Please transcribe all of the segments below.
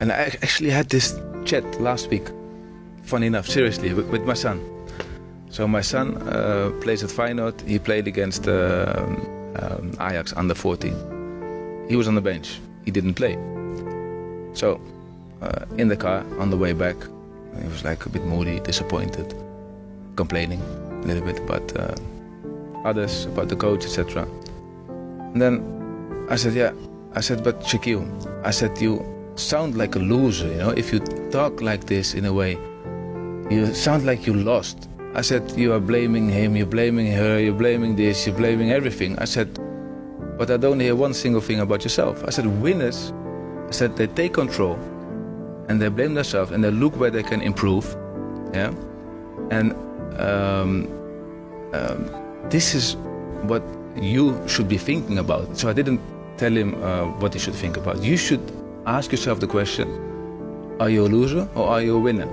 And I actually had this chat last week, funny enough, seriously, with my son. So my son plays at Feyenoord. He played against Ajax under 14. He was on the bench. He didn't play. So in the car on the way back, he was like a bit moody, disappointed, complaining a little bit about others, about the coach, etc. And then I said, yeah. I said, but Shaquille, I said, you sound like a loser, you know, if you talk like this in a way, you sound like you lost. I said, you are blaming him, you're blaming her, you're blaming this, you're blaming everything. I said, but I don't hear one single thing about yourself. I said, winners, I said, they take control and they blame themselves and they look where they can improve. Yeah. And this is what you should be thinking about. So I didn't tell him what he should think about. You should ask yourself the question, are you a loser or are you a winner?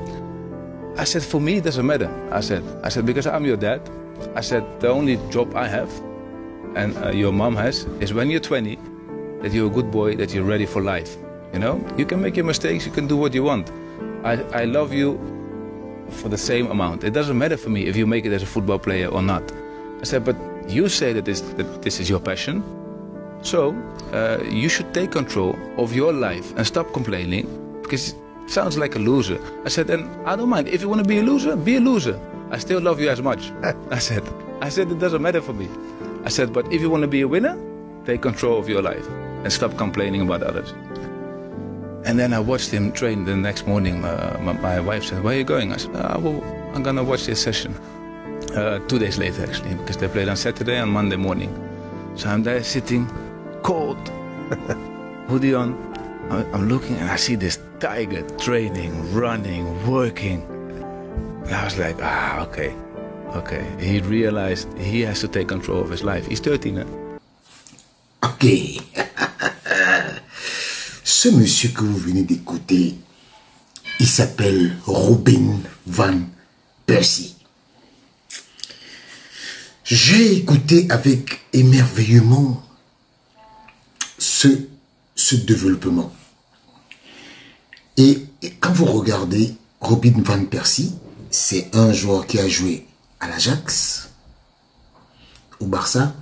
I said, for me, it doesn't matter. I said, because I'm your dad. I said, the only job I have and your mom has is when you're 20, that you're a good boy, that you're ready for life. You know, you can make your mistakes, you can do what you want. I love you for the same amount. It doesn't matter for me if you make it as a football player or not. I said, but you say that this is your passion. So you should take control of your life and stop complaining, because it sounds like a loser. I said, and I don't mind. If you want to be a loser, be a loser. I still love you as much. I said, it doesn't matter for me. I said, but if you want to be a winner, take control of your life and stop complaining about others. And then I watched him train the next morning. My wife said, where are you going? I said, well, I'm going to watch this session. 2 days later, actually, because they played on Saturday and Monday morning. So I'm there sitting, cold, hoodie on. I'm looking and I see this tiger training, running, working. And I was like, okay. He realized he has to take control of his life. He's 13, hein? Ok. Ce monsieur que vous venez d'écouter, il s'appelle Robin van Persie. J'ai écouté avec émerveillement ce développement. Et quand vous regardez Robin van Persie, c'est un joueur qui a joué à l'Ajax, au Barça,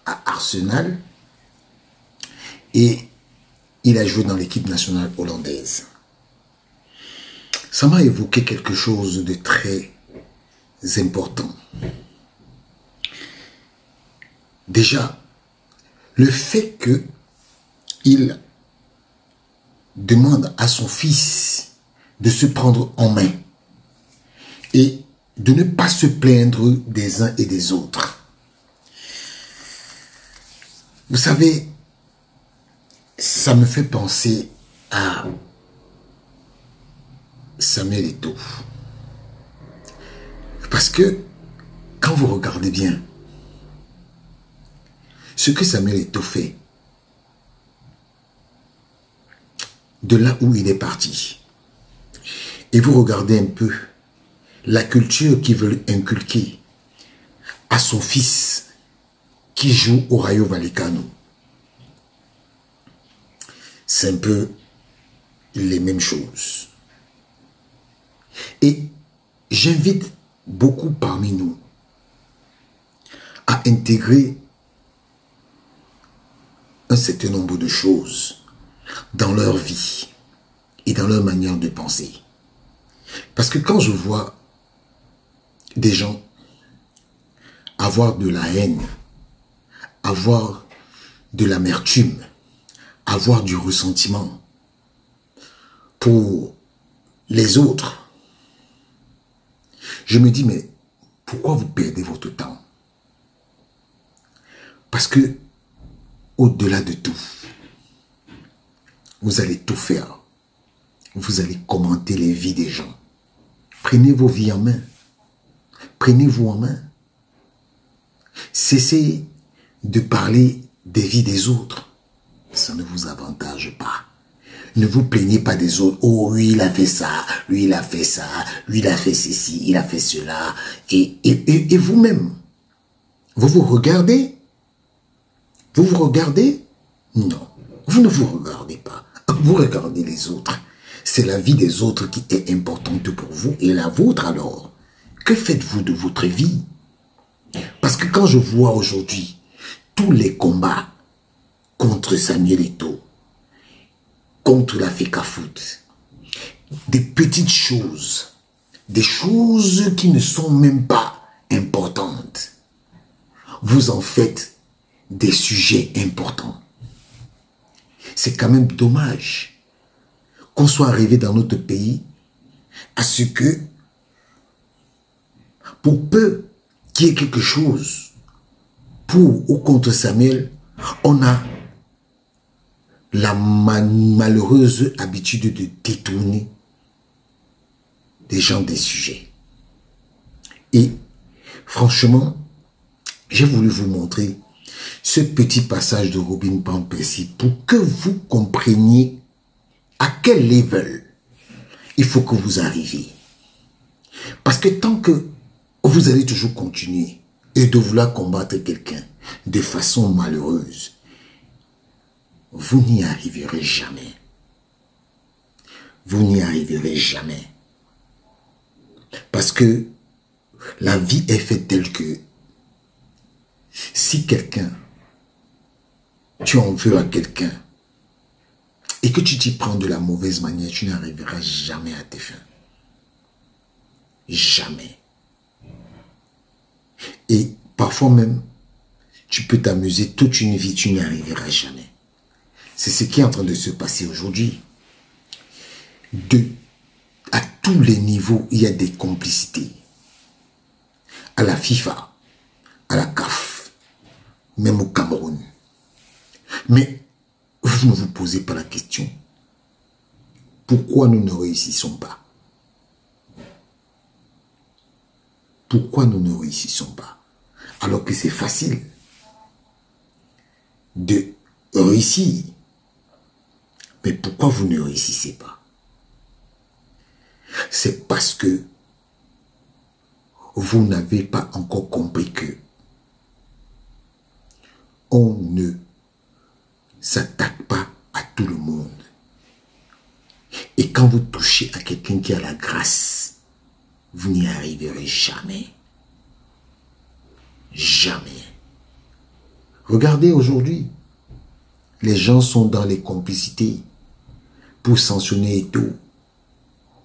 à Arsenal, et il a joué dans l'équipe nationale hollandaise. Ça m'a évoqué quelque chose de très important. Déjà, le fait qu'il demande à son fils de se prendre en main et de ne pas se plaindre des uns et des autres. Vous savez, ça me fait penser à Samuel Eto'o. Parce que quand vous regardez bien, ce que Samuel Eto'o fait, de là où il est parti, et vous regardez un peu la culture qu'il veut inculquer à son fils qui joue au Rayo Vallecano, c'est un peu les mêmes choses. Et j'invite beaucoup parmi nous à intégrer un certain nombre de choses dans leur vie et dans leur manière de penser. Parce que quand je vois des gens avoir de la haine, avoir de l'amertume, avoir du ressentiment pour les autres, je me dis, mais pourquoi vous perdez votre temps? Parce que au-delà de tout, vous allez tout faire. Vous allez commenter les vies des gens. Prenez vos vies en main. Prenez-vous en main. Cessez de parler des vies des autres. Ça ne vous avantage pas. Ne vous plaignez pas des autres. Oh, lui, il a fait ça. Lui, il a fait ça. Lui, il a fait ceci. Il a fait cela. Et vous-même, vous vous regardez? Vous vous regardez? Non. Vous ne vous regardez pas. vous regardez les autres, c'est la vie des autres qui est importante pour vous et la vôtre alors. Que faites-vous de votre vie? Parce que quand je vois aujourd'hui tous les combats contre Samuel Eto'o, contre la FECAFOOT, des petites choses, des choses qui ne sont même pas importantes, vous en faites des sujets importants. C'est quand même dommage qu'on soit arrivé dans notre pays à ce que, pour peu qu'il y ait quelque chose pour ou contre Samuel, on a la malheureuse habitude de détourner des gens des sujets. Et franchement, j'ai voulu vous montrer ce petit passage de Robin Van Persie pour que vous compreniez à quel level il faut que vous arriviez. Parce que tant que vous allez toujours continuer et de vouloir combattre quelqu'un de façon malheureuse, vous n'y arriverez jamais. Vous n'y arriverez jamais. Parce que la vie est faite telle que si quelqu'un, tu en veux à quelqu'un et que tu t'y prends de la mauvaise manière, tu n'arriveras jamais à tes fins. Jamais. Et parfois même, tu peux t'amuser toute une vie, tu n'y arriveras jamais. C'est ce qui est en train de se passer aujourd'hui. À tous les niveaux, il y a des complicités. À la FIFA, à la CAF, même au Cameroun. Mais vous ne vous posez pas la question. Pourquoi nous ne réussissons pas? Pourquoi nous ne réussissons pas? Alors que c'est facile de réussir. Mais pourquoi vous ne réussissez pas? C'est parce que vous n'avez pas encore compris que on ne s'attaque pas à tout le monde. Et quand vous touchez à quelqu'un qui a la grâce, vous n'y arriverez jamais. Jamais. Regardez aujourd'hui, les gens sont dans les complicités pour sanctionner Eto'o,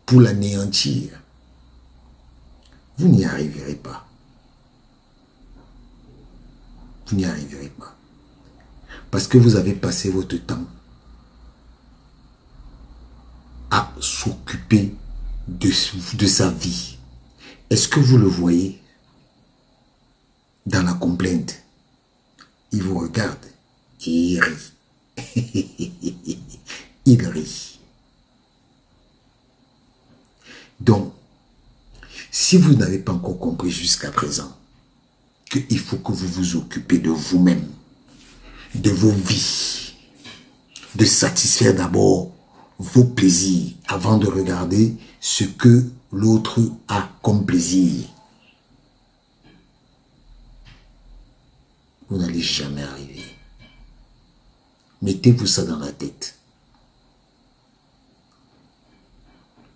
pour l'anéantir. Vous n'y arriverez pas. Vous n'y arriverez pas. Parce que vous avez passé votre temps à s'occuper de sa vie. Est-ce que vous le voyez dans la complainte? Il vous regarde et il rit. Il rit. Donc, si vous n'avez pas encore compris jusqu'à présent qu'il faut que vous vous occupez de vous-même, de vos vies, de satisfaire d'abord vos plaisirs avant de regarder ce que l'autre a comme plaisir, vous n'allez jamais arriver. Mettez-vous ça dans la tête.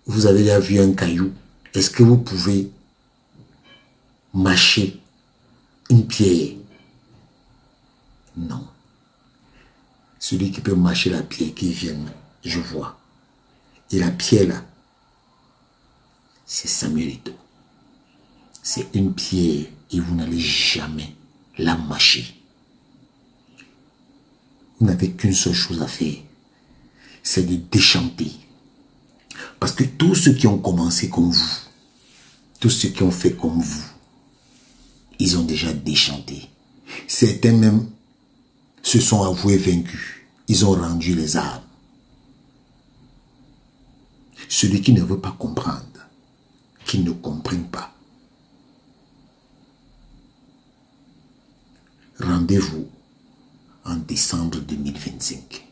Vous avez déjà vu un caillou. Est-ce que vous pouvez mâcher une pierre? Non. Celui qui peut mâcher la pierre, qui vient, je vois. Et la pierre là, c'est Samuel Eto'o. C'est une pierre et vous n'allez jamais la mâcher. Vous n'avez qu'une seule chose à faire, c'est de déchanter. Parce que tous ceux qui ont commencé comme vous, tous ceux qui ont fait comme vous, ils ont déjà déchanté. Certains même se sont avoués vaincus. Ils ont rendu les armes. Celui qui ne veut pas comprendre, qui ne comprenne pas. Rendez-vous en décembre 2025.